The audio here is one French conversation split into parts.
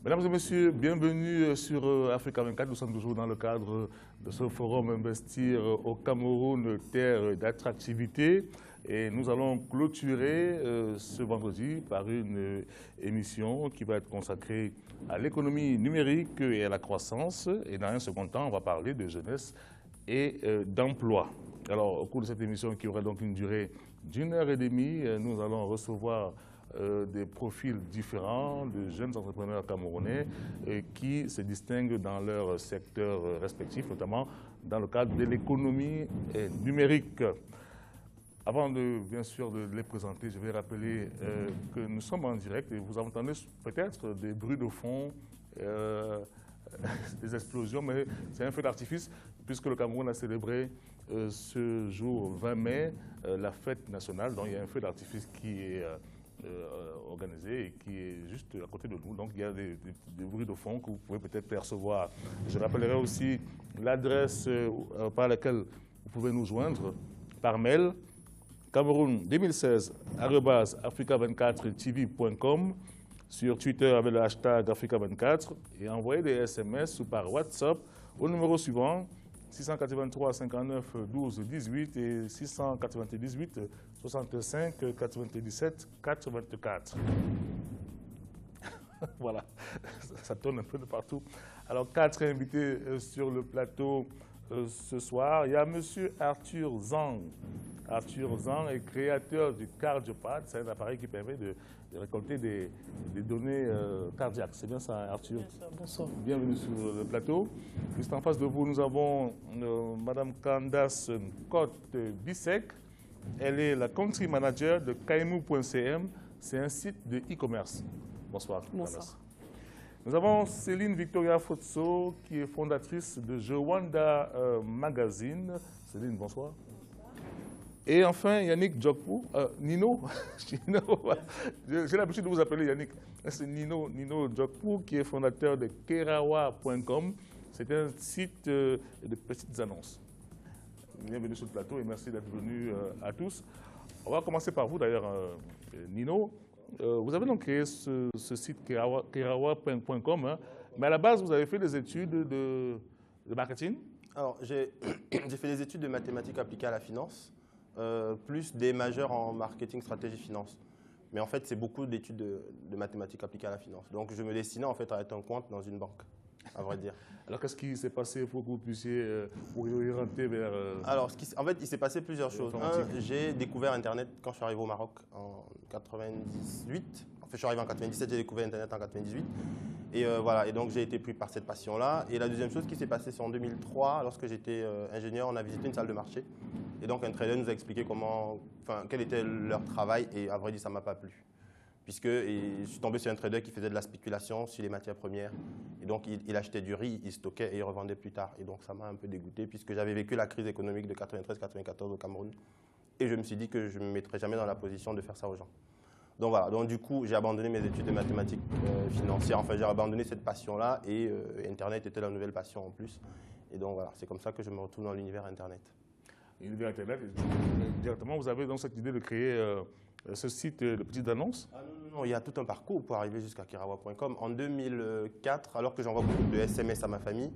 Mesdames et messieurs, bienvenue sur Africa 24. Nous sommes toujours dans le cadre de ce forum Investir au Cameroun, terre d'attractivité. Et nous allons clôturer ce vendredi par une émission qui va être consacrée à l'économie numérique et à la croissance. Et dans un second temps, on va parler de jeunesse et d'emploi. Alors, au cours de cette émission qui aura donc une durée d'1h30, nous allons recevoir des profils différents de jeunes entrepreneurs camerounais qui se distinguent dans leur secteur respectif, notamment dans le cadre de l'économie numérique. Avant bien sûr de les présenter, je vais rappeler que nous sommes en direct et vous entendez peut-être des bruits de fond, des explosions, mais c'est un feu d'artifice puisque le Cameroun a célébré ce jour 20 mai la fête nationale. Donc il y a un feu d'artifice qui est organisé et qui est juste à côté de nous. Donc il y a des bruits de fond que vous pouvez peut-être percevoir. Je rappellerai aussi l'adresse par laquelle vous pouvez nous joindre par mail, cameroun2016@africa24tv.com, sur Twitter avec le hashtag Africa24 et envoyer des SMS ou par WhatsApp au numéro suivant 683 59 12 18 et 698 65 97 84. Voilà, ça tourne un peu de partout. Alors, 4 invités sur le plateau ce soir. Il y a M. Arthur Zhang. Arthur Zhang est créateur du CardioPad. C'est un appareil qui permet de récolter des données cardiaques. C'est bien ça, Arthur? Bien ça, bonsoir. Bienvenue sur le plateau. Juste en face de vous, nous avons Mme Candace Côte-Bissek. Elle est la country manager de Kaimou.cm. C'est un site de e-commerce. Bonsoir, Bonsoir. Candace. Nous avons Céline Victoria Fotso, qui est fondatrice de Jewanda Magazine. Céline, bonsoir. Et enfin, Yannick Djokpou, Nino, j'ai l'habitude de vous appeler Yannick. C'est Nino Djokpou, qui est fondateur de Kerawa.com. C'est un site de petites annonces. Bienvenue sur le plateau et merci d'être venu à tous. On va commencer par vous d'ailleurs, Nino. Vous avez donc créé ce site Kerawa.com, hein, mais à la base, vous avez fait des études de marketing? Alors, j'ai fait des études de mathématiques appliquées à la finance, plus des majeurs en marketing, stratégie, finance. Mais en fait, c'est beaucoup d'études de mathématiques appliquées à la finance. Donc, je me destinais en fait à être un compte dans une banque, à vrai dire. Alors, qu'est-ce qui s'est passé pour que vous puissiez vous orienter vers… Alors, en fait, il s'est passé plusieurs choses. J'ai découvert Internet quand je suis arrivé au Maroc en 98. En fait, je suis arrivé en 97, j'ai découvert Internet en 98. Et voilà, et donc j'ai été pris par cette passion-là. Et la deuxième chose qui s'est passée, c'est en 2003, lorsque j'étais ingénieur, on a visité une salle de marché. Et donc un trader nous a expliqué quel était leur travail, et à vrai dire, ça ne m'a pas plu. Puisque je suis tombé sur un trader qui faisait de la spéculation sur les matières premières. Et donc il achetait du riz, il stockait et il revendait plus tard. Et donc ça m'a un peu dégoûté, puisque j'avais vécu la crise économique de 93-94 au Cameroun. Et je me suis dit que je ne me mettrais jamais dans la position de faire ça aux gens. Donc voilà, donc du coup, j'ai abandonné mes études de mathématiques financières. Enfin, j'ai abandonné cette passion-là et Internet était la nouvelle passion en plus. Et donc voilà, c'est comme ça que je me retrouve dans l'univers Internet. L'univers Internet, directement, vous avez donc cette idée de créer ce site de petites annonces? Non, il y a tout un parcours pour arriver jusqu'à Kerawa.com. En 2004, alors que j'envoie beaucoup de SMS à ma famille,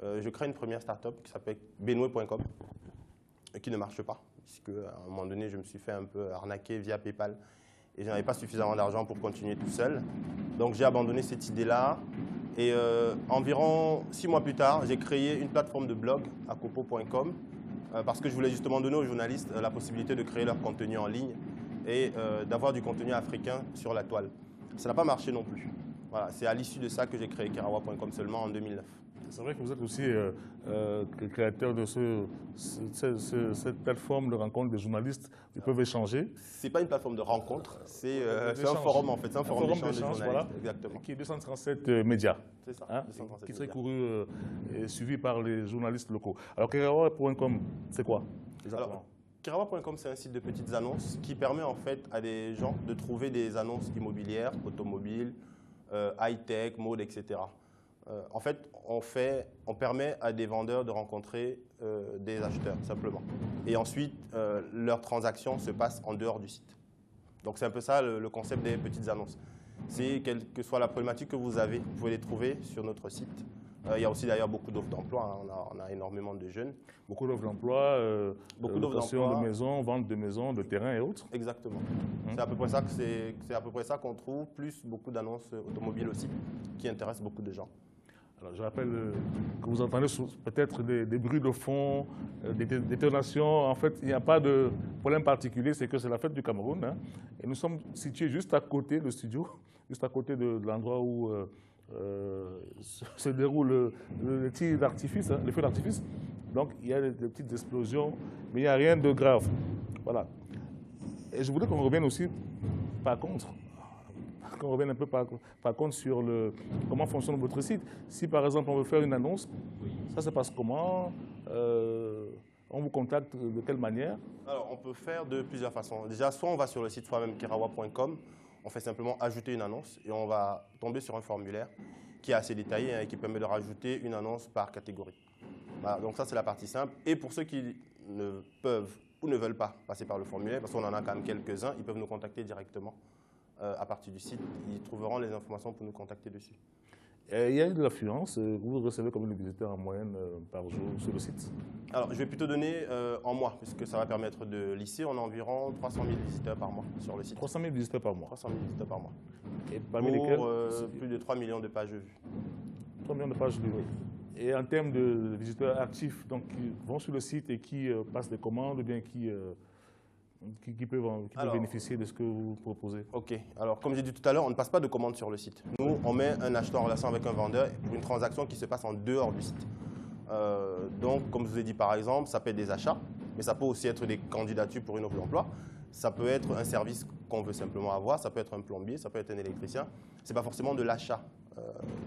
je crée une première start-up qui s'appelle Benoué.com, qui ne marche pas, puisque à un moment donné, je me suis fait un peu arnaquer via PayPal. Et je n'avais pas suffisamment d'argent pour continuer tout seul. Donc j'ai abandonné cette idée-là. Et environ 6 mois plus tard, j'ai créé une plateforme de blog, akopo.com, parce que je voulais justement donner aux journalistes la possibilité de créer leur contenu en ligne et d'avoir du contenu africain sur la toile. Ça n'a pas marché non plus. Voilà, c'est à l'issue de ça que j'ai créé Kerawa.com seulement en 2009. C'est vrai que vous êtes aussi créateur de cette plateforme de rencontre des journalistes qui peuvent échanger. Ce n'est pas une plateforme de rencontre, c'est un forum en fait, c'est un forum d'échange de journalistes. Voilà, exactement. Qui est 237 médias. C'est ça, hein, 237 qui serait médias. couru et suivi par les journalistes locaux. Alors Kerawa.com, c'est quoi exactement? Kerawa.com, c'est un site de petites annonces qui permet en fait à des gens de trouver des annonces immobilières, automobiles, high-tech, mode, etc. En fait, on permet à des vendeurs de rencontrer des acheteurs, simplement. Et ensuite, leurs transactions se passent en dehors du site. Donc, c'est un peu ça le concept des petites annonces. C'est quelle que soit la problématique que vous avez, vous pouvez les trouver sur notre site. Il y a aussi d'ailleurs beaucoup d'offres d'emploi, hein. On a énormément de jeunes. Beaucoup d'offres d'emploi, location de maisons, vente de maisons, de terrains et autres. Exactement. C'est à peu près ça qu'on trouve, plus beaucoup d'annonces automobiles aussi, qui intéressent beaucoup de gens. Alors, je rappelle que vous entendez peut-être des bruits de fond, des détonations. En fait, il n'y a pas de problème particulier, c'est que c'est la fête du Cameroun. Hein, et nous sommes situés juste à côté, le studio, juste à côté de l'endroit où se déroule le tir d'artifice, hein, les feux d'artifice. Donc, il y a des petites explosions, mais il n'y a rien de grave. Voilà. Et je voudrais qu'on revienne aussi, par contre, qu'on revienne un peu par contre sur comment fonctionne votre site. Si par exemple on veut faire une annonce, ça se passe comment? On vous contacte de quelle manière? Alors on peut faire de plusieurs façons. Déjà, soit on va sur le site soi-même-kerawa.com, on fait simplement ajouter une annonce et on va tomber sur un formulaire qui est assez détaillé, hein, et qui permet de rajouter une annonce par catégorie. Voilà, donc ça c'est la partie simple. Et pour ceux qui ne peuvent ou ne veulent pas passer par le formulaire, parce qu'on en a quand même quelques-uns, ils peuvent nous contacter directement. À partir du site, ils trouveront les informations pour nous contacter dessus. Il y a de l'affluence. Vous recevez combien de visiteurs en moyenne par jour sur le site? Alors, je vais plutôt donner en mois, puisque ça va permettre de lisser. On a environ 300 000 visiteurs par mois sur le site. 300 000 visiteurs par mois? 300 000 visiteurs par mois. Et parmi lesquels plus de 3 millions de pages vues. 3 millions de pages vues. Et en termes de visiteurs actifs, donc qui vont sur le site et qui passent des commandes, ou bien qui peuvent bénéficier de ce que vous proposez? Ok. Alors, comme j'ai dit tout à l'heure, on ne passe pas de commandes sur le site. Nous, on met un acheteur en relation avec un vendeur pour une transaction qui se passe en dehors du site. Donc, comme je vous ai dit par exemple, ça peut être des achats, mais ça peut aussi être des candidatures pour une offre d'emploi. Ça peut être un service qu'on veut simplement avoir, ça peut être un plombier, ça peut être un électricien. Ce n'est pas forcément de l'achat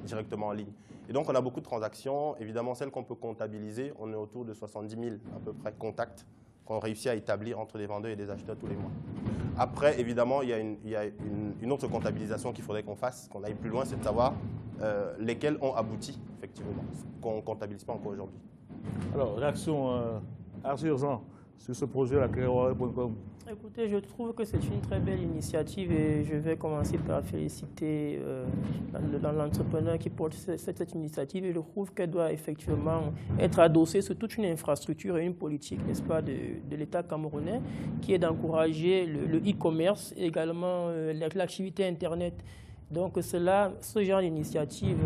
directement en ligne. Et donc, on a beaucoup de transactions. Évidemment, celles qu'on peut comptabiliser, on est autour de 70 000 à peu près contacts qu'on réussit à établir entre des vendeurs et des acheteurs tous les mois. Après, évidemment, il y a une autre comptabilisation qu'il faudrait qu'on fasse, qu'on aille plus loin, c'est de savoir lesquels ont abouti, effectivement, ce qu'on ne comptabilise pas encore aujourd'hui. Alors, réaction Arthur sur ce projet, la kerawa.com. Écoutez, je trouve que c'est une très belle initiative et je vais commencer par féliciter l'entrepreneur qui porte cette initiative et je trouve qu'elle doit effectivement être adossée sur toute une infrastructure et une politique, n'est-ce pas, de l'État camerounais qui est d'encourager le e-commerce et également l'activité Internet. Donc ce genre d'initiatives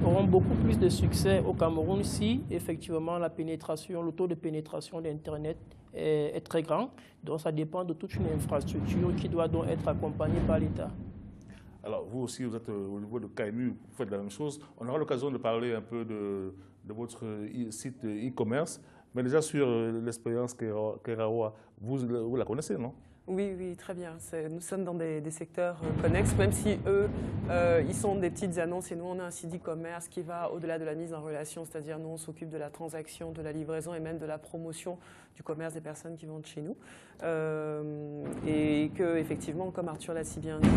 auront beaucoup plus de succès au Cameroun si effectivement le taux de pénétration d'Internet est très grand. Donc ça dépend de toute une infrastructure qui doit donc être accompagnée par l'État. Alors vous aussi, vous êtes au niveau de KMU, vous faites la même chose. On aura l'occasion de parler un peu de votre site e-commerce, mais déjà sur l'expérience Kerawa, vous la connaissez, non? Oui, oui, très bien. Nous sommes dans des secteurs connexes, même si eux, ils sont des petites annonces et nous, on a un site e-commerce qui va au-delà de la mise en relation, c'est-à-dire nous, on s'occupe de la transaction, de la livraison et même de la promotion du commerce des personnes qui vont de chez nous. Et que, effectivement, comme Arthur l'a si bien dit,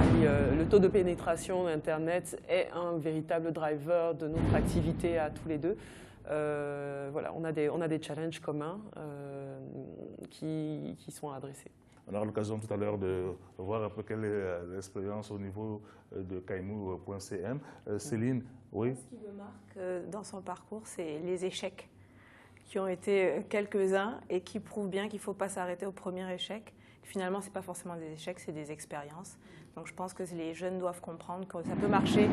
le taux de pénétration d'Internet est un véritable driver de notre activité à tous les deux. Voilà, on a des challenges communs qui sont adressés. On aura l'occasion tout à l'heure de voir un peu quelle est l'expérience au niveau de kaimu.cm. Céline, oui? Ce qui me marque dans son parcours, c'est les échecs qui ont été quelques-uns et qui prouvent bien qu'il ne faut pas s'arrêter au premier échec. Finalement, ce n'est pas forcément des échecs, c'est des expériences. Donc je pense que les jeunes doivent comprendre que ça peut marcher,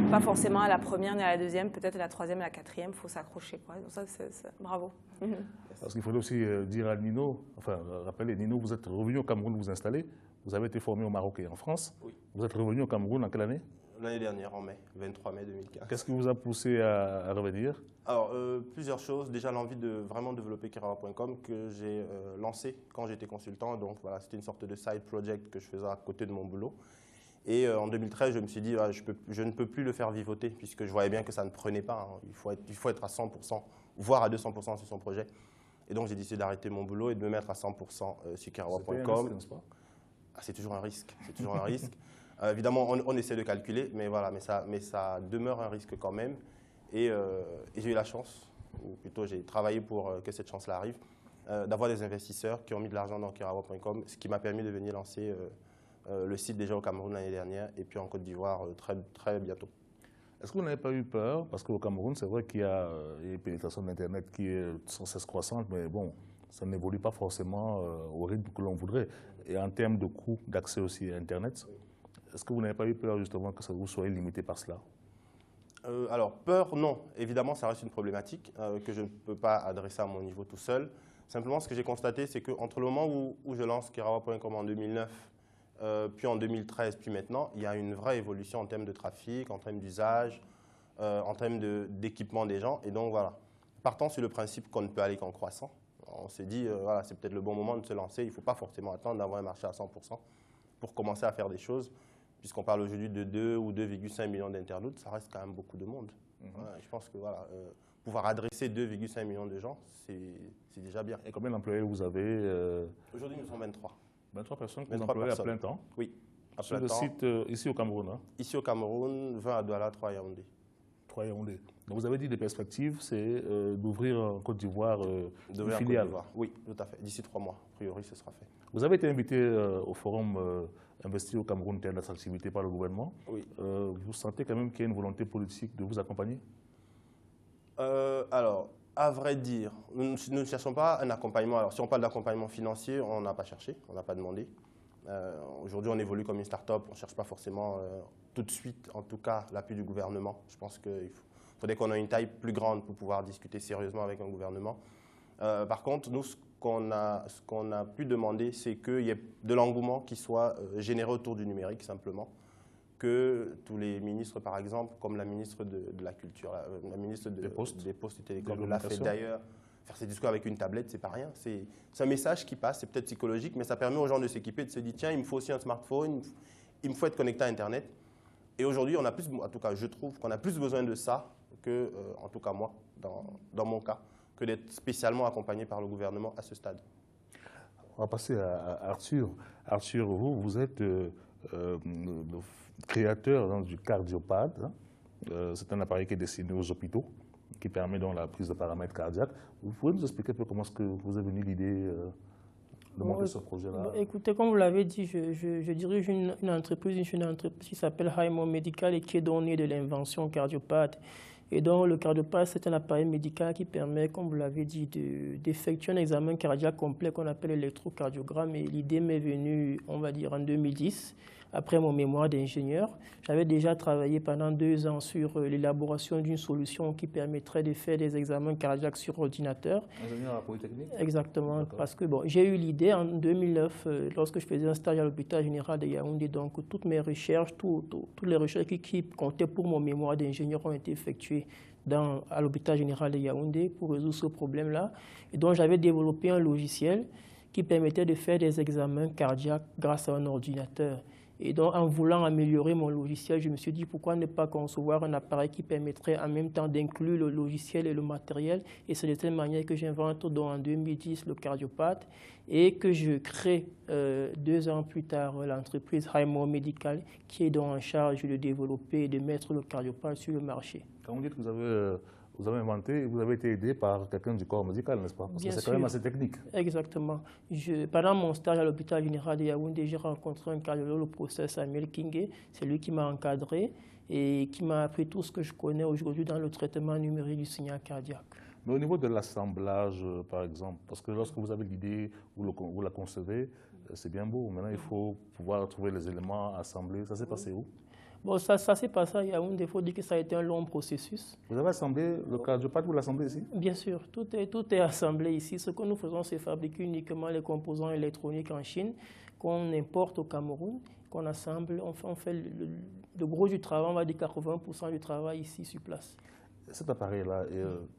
pas forcément à la première ni à la deuxième, peut-être à la troisième, à la quatrième, il faut s'accrocher. Donc ça, bravo. Parce qu'il faut aussi dire à Nino, enfin rappelez, Nino, vous êtes revenu au Cameroun vous installer, vous avez été formé au Maroc et en France. Oui. Vous êtes revenu au Cameroun en quelle année? L'année dernière, en mai, 23 mai 2015. Qu'est-ce qui vous a poussé à revenir? Alors, plusieurs choses. Déjà, l'envie de vraiment développer kerawa.com que j'ai lancé quand j'étais consultant. Donc, voilà, c'était une sorte de side project que je faisais à côté de mon boulot. Et en 2013, je me suis dit, je ne peux plus le faire vivoter puisque je voyais bien que ça ne prenait pas. Hein. Il faut être à 100%, voire à 200% sur son projet. Et donc, j'ai décidé d'arrêter mon boulot et de me mettre à 100% sur kerawa.com. C'est toujours un risque. C'est toujours un risque. Évidemment, on essaie de calculer, mais voilà, mais ça demeure un risque quand même. Et j'ai eu la chance, ou plutôt j'ai travaillé pour que cette chance-là arrive, d'avoir des investisseurs qui ont mis de l'argent dans kerawa.com, ce qui m'a permis de venir lancer le site déjà au Cameroun l'année dernière et puis en Côte d'Ivoire très, très bientôt. Est-ce que vous n'avez pas eu peur? Parce qu'au Cameroun, c'est vrai qu'il y a une pénétration d'Internet qui est sans cesse croissante, mais bon, ça n'évolue pas forcément au rythme que l'on voudrait. Et en termes de coût d'accès aussi à Internet, est-ce que vous n'avez pas eu peur justement que vous soyez limité par cela? Alors, peur, non. Évidemment, ça reste une problématique que je ne peux pas adresser à mon niveau tout seul. Simplement, ce que j'ai constaté, c'est qu'entre le moment où je lance Kerawa.com en 2009, puis en 2013, puis maintenant, il y a une vraie évolution en termes de trafic, en termes d'usage, en termes d'équipement des gens. Et donc, voilà. Partant sur le principe qu'on ne peut aller qu'en croissant, on s'est dit, voilà, c'est peut-être le bon moment de se lancer. Il ne faut pas forcément attendre d'avoir un marché à 100% pour commencer à faire des choses. Puisqu'on parle aujourd'hui de 2 ou 2,5 millions d'internautes, ça reste quand même beaucoup de monde. Voilà, je pense que voilà, pouvoir adresser 2,5 millions de gens, c'est déjà bien. Et combien d'employés vous avez Aujourd'hui, nous sommes 23. 23 personnes que vous employez à plein temps? Oui, à sur plein le temps. site ici au Cameroun, hein? Ici au Cameroun, 20 à Douala, 3 à Yaoundé. 3 à Yaoundé. Donc vous avez dit des perspectives, c'est d'ouvrir en Côte d'Ivoire une en filiale. Côte d'Ivoire. Oui, tout à fait. D'ici 3 mois, a priori, ce sera fait. Vous avez été invité au forum Investir au Cameroun, terre d'attractivité par le gouvernement. Oui. Vous sentez quand même qu'il y a une volonté politique de vous accompagner? Alors, à vrai dire, nous ne cherchons pas un accompagnement. Alors, si on parle d'accompagnement financier, on n'a pas cherché, on n'a pas demandé. Aujourd'hui, on évolue comme une start-up, on ne cherche pas forcément tout de suite, en tout cas, l'appui du gouvernement. Je pense qu'il faudrait qu'on ait une taille plus grande pour pouvoir discuter sérieusement avec un gouvernement. Par contre, nous, ce qu'on a pu demander, c'est qu'il y ait de l'engouement qui soit généré autour du numérique, simplement. Que tous les ministres, par exemple, comme la ministre de la Culture, la ministre des Postes et Télécoms, l'a fait d'ailleurs, faire ses discours avec une tablette, c'est pas rien. C'est un message qui passe, c'est peut-être psychologique, mais ça permet aux gens de s'équiper, de se dire, tiens, il me faut aussi un smartphone, il me faut être connecté à Internet. Et aujourd'hui, on a plus, en tout cas, je trouve qu'on a plus besoin de ça que, en tout cas moi, dans mon cas, que d'être spécialement accompagné par le gouvernement à ce stade. On va passer à Arthur. Arthur, vous êtes créateur du Cardiopad. C'est un appareil qui est destiné aux hôpitaux, qui permet donc la prise de paramètres cardiaques. Vous pouvez nous expliquer un peu comment est-ce que vous est venue l'idée de monter ce projet-là? Écoutez, comme vous l'avez dit, je dirige une entreprise qui s'appelle Highmore Medical et qui est donnée de l'invention Cardiopad. Et donc, le Cardiopad, c'est un appareil médical qui permet, comme vous l'avez dit, d'effectuer un examen cardiaque complet qu'on appelle l'électrocardiogramme. Et l'idée m'est venue, on va dire, en 2010, après mon mémoire d'ingénieur. J'avais déjà travaillé pendant 2 ans sur l'élaboration d'une solution qui permettrait de faire des examens cardiaques sur ordinateur. Ingénieur à Polytechnique? Exactement, parce que bon, j'ai eu l'idée en 2009, lorsque je faisais un stage à l'hôpital général de Yaoundé. Donc, toutes mes recherches, toutes les recherches qui comptaient pour mon mémoire d'ingénieur ont été effectuées à l'hôpital général de Yaoundé pour résoudre ce problème-là. Et donc, j'avais développé un logiciel qui permettait de faire des examens cardiaques grâce à un ordinateur. Et donc, en voulant améliorer mon logiciel, je me suis dit pourquoi ne pas concevoir un appareil qui permettrait en même temps d'inclure le logiciel et le matériel. Et c'est de cette manière que j'invente donc en 2010 le Cardiopad et que je crée 2 ans plus tard l'entreprise Highmore Medical qui est donc en charge de développer et de mettre le Cardiopad sur le marché. Quand vous dites que vous avez inventé, vous avez été aidé par quelqu'un du corps médical, n'est-ce pas? Parce que c'est quand même assez technique. Exactement. Pendant mon stage à l'hôpital général de Yaoundé, j'ai rencontré un cardiologue, le professeur Samuel Kingé. C'est lui qui m'a encadré et qui m'a appris tout ce que je connais aujourd'hui dans le traitement numérique du signal cardiaque. Mais au niveau de l'assemblage, par exemple, parce que lorsque vous avez l'idée, vous la concevez, c'est bien beau. Maintenant, il faut pouvoir trouver les éléments assemblés. Ça s'est passé où? Bon, ça s'est passé à Yaoundé. Il faut dire que ça a été un long processus. Vous avez assemblé le Cardiopad, vous l'assemblez ici? Bien sûr, tout est assemblé ici. Ce que nous faisons, c'est fabriquer uniquement les composants électroniques en Chine, qu'on importe au Cameroun, qu'on assemble. On fait le gros du travail, on va dire 80% du travail ici sur place. Cet appareil-là,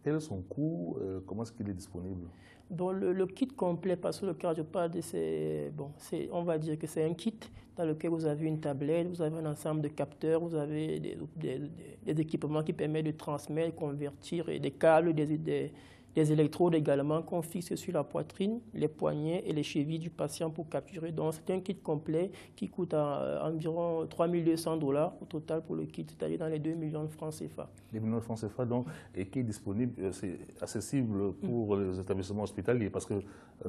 quel est son coût? Comment est-ce qu'il est disponible? Donc le kit complet, parce que le Cardiopad, on va dire que c'est un kit dans lequel vous avez une tablette, vous avez un ensemble de capteurs, vous avez des équipements qui permettent de transmettre, convertir, et des câbles, des Des électrodes également qu'on fixe sur la poitrine, les poignets et les chevilles du patient pour capturer. Donc c'est un kit complet qui coûte environ 3 200 $ au total pour le kit, c'est-à-dire dans les 2 millions de francs CFA. 2 millions de francs CFA, donc, et qui est disponible, c'est accessible pour les établissements hospitaliers, parce que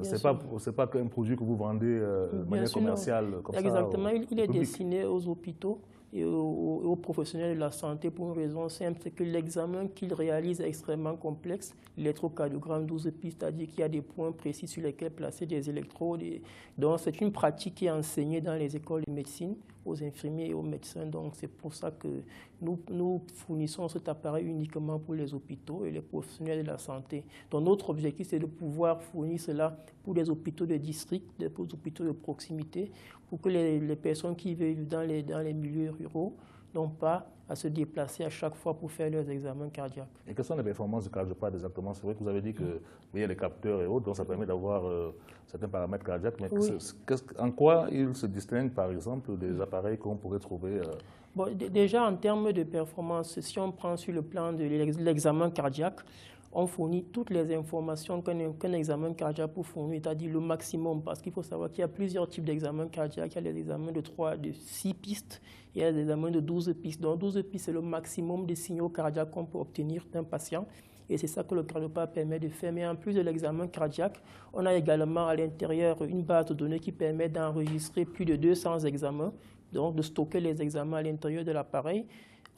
ce n'est pas qu'un produit que vous vendez de manière commerciale comme ça. Exactement, il est destiné aux hôpitaux et aux professionnels de la santé pour une raison simple, c'est que l'examen qu'ils réalisent est extrêmement complexe. L'électrocardiogramme 12 pistes, c'est-à-dire qu'il y a des points précis sur lesquels placer des électrodes. Donc c'est une pratique qui est enseignée dans les écoles de médecine aux infirmiers et aux médecins. Donc c'est pour ça que nous fournissons cet appareil uniquement pour les hôpitaux et les professionnels de la santé. Donc notre objectif, c'est de pouvoir fournir cela pour les hôpitaux de district, des hôpitaux de proximité, pour que les personnes qui vivent dans les milieux ruraux n'ont pas à se déplacer à chaque fois pour faire leurs examens cardiaques. Et quelles sont les performances du CardioPad exactement? C'est vrai que vous avez dit qu'il y a les capteurs et autres, donc ça permet d'avoir certains paramètres cardiaques, mais oui. En quoi il se distingue, par exemple, des appareils qu'on pourrait trouver Bon, déjà, en termes de performance, si on prend sur le plan de l'examen cardiaque, on fournit toutes les informations qu'un examen cardiaque peut fournir, c'est-à-dire le maximum, parce qu'il faut savoir qu'il y a plusieurs types d'examens cardiaques. Il y a les examens de 6 pistes, il y a les examens de 12 pistes. Donc 12 pistes, c'est le maximum de signaux cardiaques qu'on peut obtenir d'un patient. Et c'est ça que le CardioPad permet de faire. Mais en plus de l'examen cardiaque, on a également à l'intérieur une base de données qui permet d'enregistrer plus de 200 examens, donc de stocker les examens à l'intérieur de l'appareil.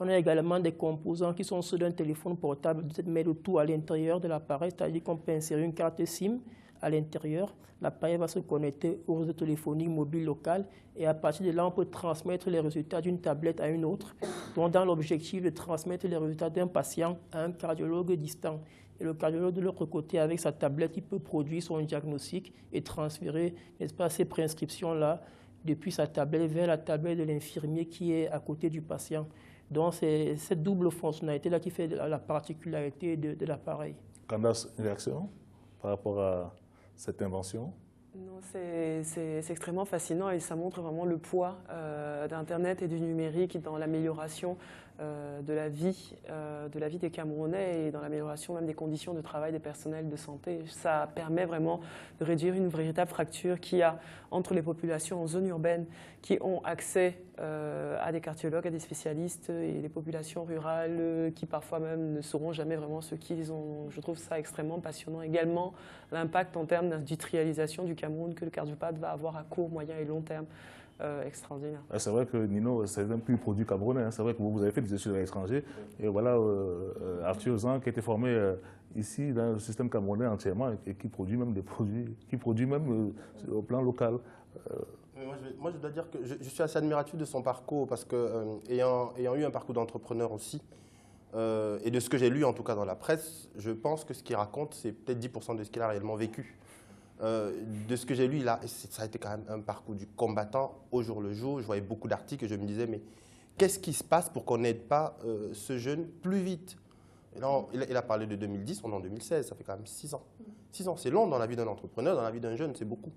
On a également des composants qui sont ceux d'un téléphone portable, de mettre le tout à l'intérieur de l'appareil, c'est-à-dire qu'on peut insérer une carte SIM à l'intérieur. L'appareil va se connecter au réseau téléphonique mobile local et à partir de là, on peut transmettre les résultats d'une tablette à une autre, donc dans l'objectif de transmettre les résultats d'un patient à un cardiologue distant. Et le cardiologue de l'autre côté, avec sa tablette, il peut produire son diagnostic et transférer, n'est-ce pas, ces prescriptions-là depuis sa tablette vers la tablette de l'infirmier qui est à côté du patient. Donc, c'est cette double fonctionnalité-là qui fait la particularité de l'appareil. Candace, une réaction par rapport à cette invention? Non, c'est extrêmement fascinant et ça montre vraiment le poids d'Internet et du numérique dans l'amélioration de la vie des Camerounais et dans l'amélioration même des conditions de travail des personnels de santé. Ça permet vraiment de réduire une véritable fracture qu'il y a entre les populations en zone urbaine qui ont accès à des cardiologues, à des spécialistes et les populations rurales qui parfois même ne sauront jamais vraiment ce qu'ils ont. Je trouve ça extrêmement passionnant. Également, l'impact en termes d'industrialisation du Cameroun que le CardioPad va avoir à court, moyen et long terme. Extraordinaire. C'est vrai que Nino, c'est un plus produit camerounais. Hein. C'est vrai que vous avez fait des études à l'étranger. Et voilà, Arthur Zan, qui a été formé ici dans le système camerounais entièrement et qui produit même des produits, au plan local. Moi, je dois dire que je suis assez admiratif de son parcours parce que, ayant eu un parcours d'entrepreneur aussi, et de ce que j'ai lu en tout cas dans la presse, je pense que ce qu'il raconte, c'est peut-être 10% de ce qu'il a réellement vécu. De ce que j'ai lu, ça a été quand même un parcours du combattant au jour le jour. Je voyais beaucoup d'articles et je me disais, mais qu'est-ce qui se passe pour qu'on n'aide pas ce jeune plus vite? Et là, il a parlé de 2010, on est en 2016, ça fait quand même 6 ans. 6 ans, c'est long dans la vie d'un entrepreneur, dans la vie d'un jeune, c'est beaucoup.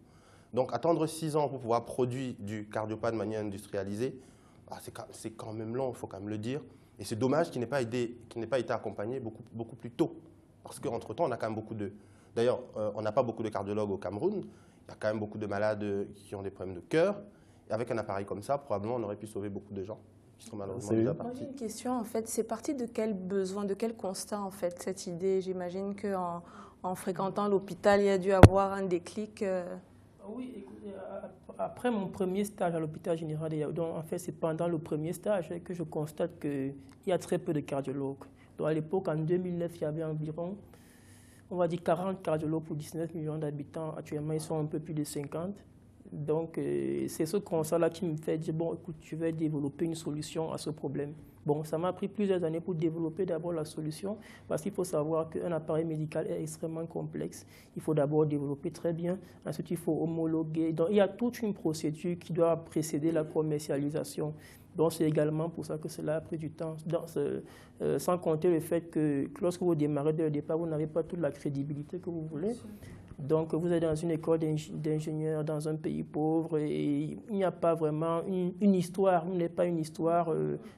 Donc attendre 6 ans pour pouvoir produire du CardioPad de manière industrialisée, c'est quand même long, il faut quand même le dire. Et c'est dommage qu'il n'ait pas été accompagné beaucoup plus tôt. Parce qu'entre-temps, on a quand même beaucoup de... D'ailleurs, on n'a pas beaucoup de cardiologues au Cameroun. Il y a quand même beaucoup de malades qui ont des problèmes de cœur. Et avec un appareil comme ça, probablement, on aurait pu sauver beaucoup de gens qui sont malheureusement déjà partis. Moi, j'ai une question, en fait. C'est parti de quel besoin, de quel constat, en fait, cette idée? J'imagine qu'en fréquentant l'hôpital, il y a dû avoir un déclic. Oui, écoutez, après mon premier stage à l'hôpital général de Yaoundé, en fait, c'est pendant le premier stage que je constate qu'il y a très peu de cardiologues. Donc, à l'époque, en 2009, il y avait environ, on va dire 40 cardiologues pour 19 millions d'habitants. Actuellement, ils sont un peu plus de 50. Donc, c'est ce constat-là qui me fait dire, bon, écoute, je vais développer une solution à ce problème. Bon, ça m'a pris plusieurs années pour développer d'abord la solution, parce qu'il faut savoir qu'un appareil médical est extrêmement complexe. Il faut d'abord développer très bien, ensuite il faut homologuer. Donc, il y a toute une procédure qui doit précéder la commercialisation. Donc, c'est également pour ça que cela a pris du temps. Sans compter le fait que lorsque vous démarrez dès le départ, vous n'avez pas toute la crédibilité que vous voulez. Donc, vous êtes dans une école d'ingénieurs dans un pays pauvre et il n'y a pas vraiment une histoire. Vous n'êtes pas une histoire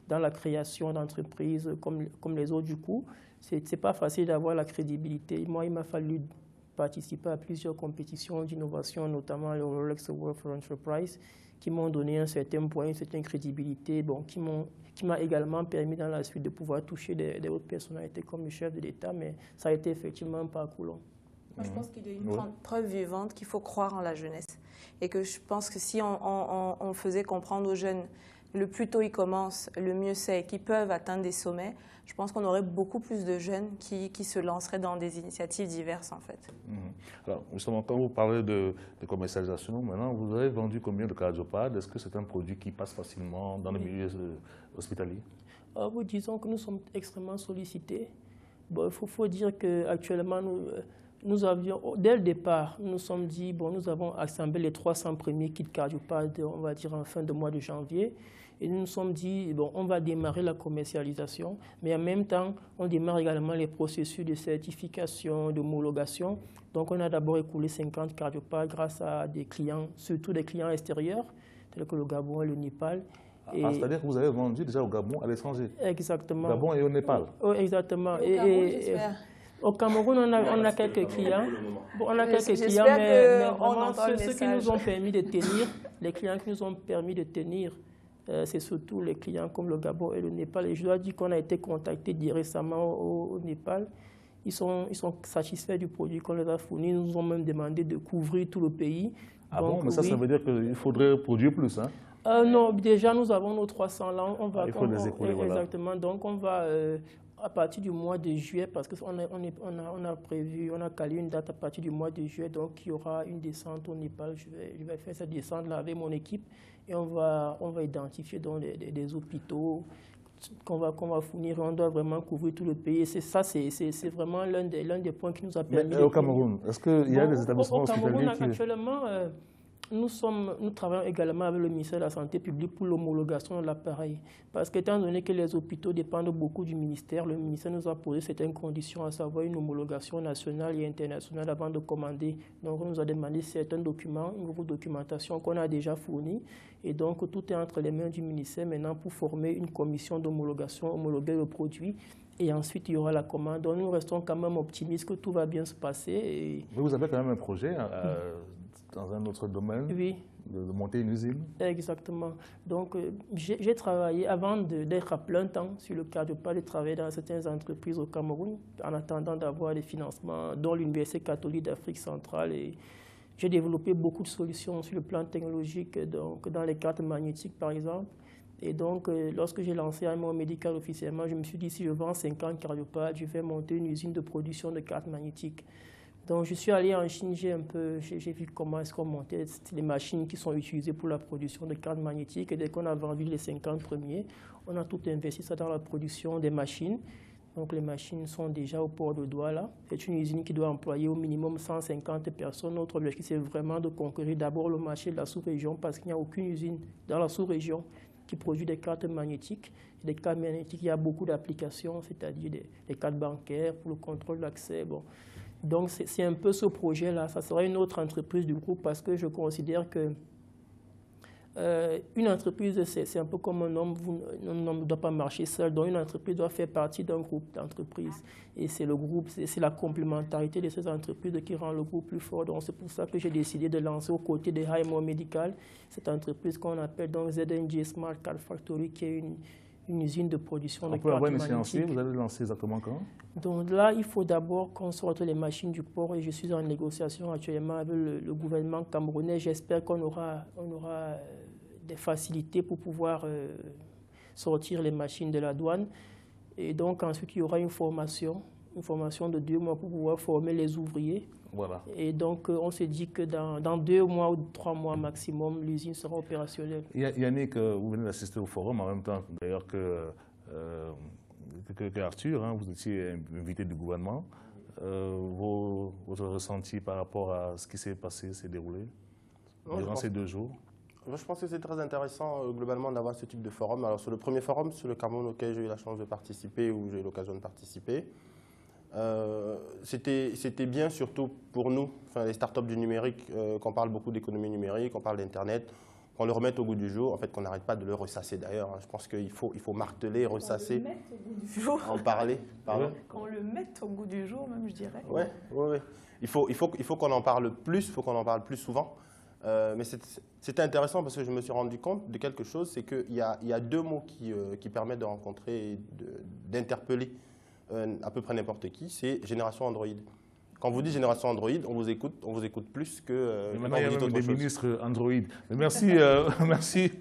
dans la création d'entreprises comme les autres. Du coup, ce n'est pas facile d'avoir la crédibilité. Moi, il m'a fallu participer à plusieurs compétitions d'innovation, notamment le Rolex World for Enterprise, qui m'ont donné un certain point, une certaine crédibilité, bon, qui m'a également permis dans la suite de pouvoir toucher des autres personnalités comme le chef de l'État, mais ça a été effectivement un parcours long. Moi, je pense qu'il y a une preuve vivante qu'il faut croire en la jeunesse. Et que je pense que si on faisait comprendre aux jeunes, le plus tôt ils commencent, le mieux c'est, qu'ils peuvent atteindre des sommets, je pense qu'on aurait beaucoup plus de jeunes qui se lanceraient dans des initiatives diverses, en fait. Alors, justement, quand vous parlez de commercialisation, maintenant, vous avez vendu combien de cardiopades? Est-ce que c'est un produit qui passe facilement dans le milieu hospitalier? Disons que nous sommes extrêmement sollicités. Bon, il faut dire qu'actuellement, nous avions, dès le départ, nous nous sommes dit, bon, nous avons assemblé les 300 premiers kits cardiopades, on va dire en fin de mois de janvier. Et nous nous sommes dit, bon, on va démarrer la commercialisation, mais en même temps, on démarre également les processus de certification, d'homologation. Donc, on a d'abord écoulé 50 cardiopades grâce à des clients, surtout des clients extérieurs, tels que le Gabon et le Népal. C'est-à-dire que vous avez vendu déjà au Gabon, à l'étranger? Exactement. Au Gabon et au Népal? Oui, exactement. Et au Cameroun, j'espère. Au Cameroun, on a quelques clients. Bon, on a quelques clients, mais vraiment, ceux qui nous ont permis de tenir, les clients qui nous ont permis de tenir, c'est surtout les clients comme le Gabon et le Népal. Et je dois dire qu'on a été contactés récemment au Népal. Ils sont satisfaits du produit qu'on leur a fourni. Ils nous ont même demandé de couvrir tout le pays. Ah donc, bon, mais ça veut dire qu'il faudrait produire plus, hein? Non, déjà, nous avons nos 300 là. Il faut les écouler, voilà. Exactement. Donc, on va, à partir du mois de juillet, parce qu'on a prévu, on a calé une date à partir du mois de juillet, donc il y aura une descente au Népal. Je vais faire cette descente-là avec mon équipe et on va identifier dans des hôpitaux qu'on va fournir. On doit vraiment couvrir tout le pays. Et c'est vraiment l'un des points qui nous a permis. Mais au Cameroun, est-ce qu'il y a des établissements hospitaliers qui... Au Cameroun, actuellement, nous travaillons également avec le ministère de la Santé publique pour l'homologation de l'appareil. Parce qu'étant donné que les hôpitaux dépendent beaucoup du ministère, le ministère nous a posé certaines conditions, à savoir une homologation nationale et internationale avant de commander. Donc, on nous a demandé certains documents, une grosse documentation qu'on a déjà fournie. Et donc, tout est entre les mains du ministère maintenant pour former une commission d'homologation, homologuer le produit. Et ensuite, il y aura la commande. Donc, nous restons quand même optimistes que tout va bien se passer. Et... Mais vous avez quand même un projet dans un autre domaine, oui, de monter une usine? Exactement. Donc, j'ai travaillé, avant d'être à plein temps sur le cardiopade, de travailler dans certaines entreprises au Cameroun, en attendant d'avoir des financements, dont l'Université catholique d'Afrique centrale. Et j'ai développé beaucoup de solutions sur le plan technologique, donc dans les cartes magnétiques, par exemple. Et donc, lorsque j'ai lancé un mot médical officiellement, je me suis dit, si je vends 50 cardiopades, je vais monter une usine de production de cartes magnétiques. Donc, je suis allé en Chine, j'ai vu comment est-ce qu'on montait les machines qui sont utilisées pour la production de cartes magnétiques. Et dès qu'on a vendu les 50 premiers, on a tout investi ça dans la production des machines. Donc, les machines sont déjà au port de Douala. C'est une usine qui doit employer au minimum 150 personnes. Notre objectif, c'est vraiment de conquérir d'abord le marché de la sous-région parce qu'il n'y a aucune usine dans la sous-région qui produit des cartes magnétiques. Des cartes magnétiques, il y a beaucoup d'applications, c'est-à-dire des cartes bancaires pour le contrôle d'accès. Bon. Donc, c'est un peu ce projet-là. Ça sera une autre entreprise du groupe parce que je considère que une entreprise, c'est un peu comme un homme. Un homme ne doit pas marcher seul. Donc, une entreprise doit faire partie d'un groupe d'entreprises. Et c'est le groupe, c'est la complémentarité de ces entreprises qui rend le groupe plus fort. Donc, c'est pour ça que j'ai décidé de lancer aux côtés de Highmore Medical cette entreprise qu'on appelle donc ZNG Smart Card Factory, qui est une usine de production de cartes magnétiques. On peut avoir une échéancier, vous allez lancer exactement quand? Donc là, il faut d'abord qu'on sorte les machines du port et je suis en négociation actuellement avec le gouvernement camerounais. J'espère qu'on aura des facilités pour pouvoir sortir les machines de la douane. Et donc ensuite, il y aura une formation de 2 mois pour pouvoir former les ouvriers. Voilà. Et donc, on se dit que dans 2 mois ou 3 mois maximum, l'usine sera opérationnelle. Yannick, vous venez d'assister au forum en même temps d'ailleurs que Arthur, hein, vous étiez invité du gouvernement. Votre ressenti par rapport à ce qui s'est passé, s'est déroulé durant ces 2 jours? Je pense que c'est très intéressant globalement d'avoir ce type de forum. Alors, sur le premier forum, sur le Cameroun auquel j'ai eu la chance de participer, où j'ai eu l'occasion de participer, C'était bien surtout pour nous, les startups du numérique, qu'on parle beaucoup d'économie numérique, on parle d'Internet, qu'on le remette au goût du jour, en fait qu'on n'arrête pas de le ressasser d'ailleurs. Je pense qu'il faut marteler, ressasser, qu'on le mette au goût du jour. en parler. Qu'on le mette au goût du jour même, je dirais. Oui. Il faut qu'on en parle plus, il faut qu'on en parle plus souvent. Mais c'était intéressant parce que je me suis rendu compte de quelque chose, c'est qu'il y a deux mots qui permettent de rencontrer et d'interpeller à peu près n'importe qui, c'est génération Android. Quand on vous dit génération Android, on vous écoute plus que maintenant, il y a même des ministres Android. Mais merci, merci.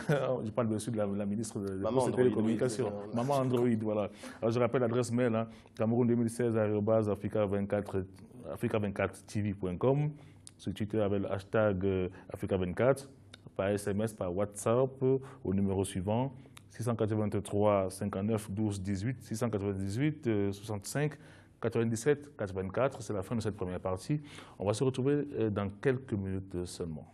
Je parle bien sûr de la ministre des Télécommunications. Oui, Maman Android, voilà. Alors, je rappelle l'adresse mail, hein, cameroun2016@africa24tv.com. Sur Twitter avec le hashtag Africa24, par SMS, par WhatsApp, au numéro suivant 683 59 12 18, 698 65 97 84. C'est la fin de cette première partie. On va se retrouver dans quelques minutes seulement.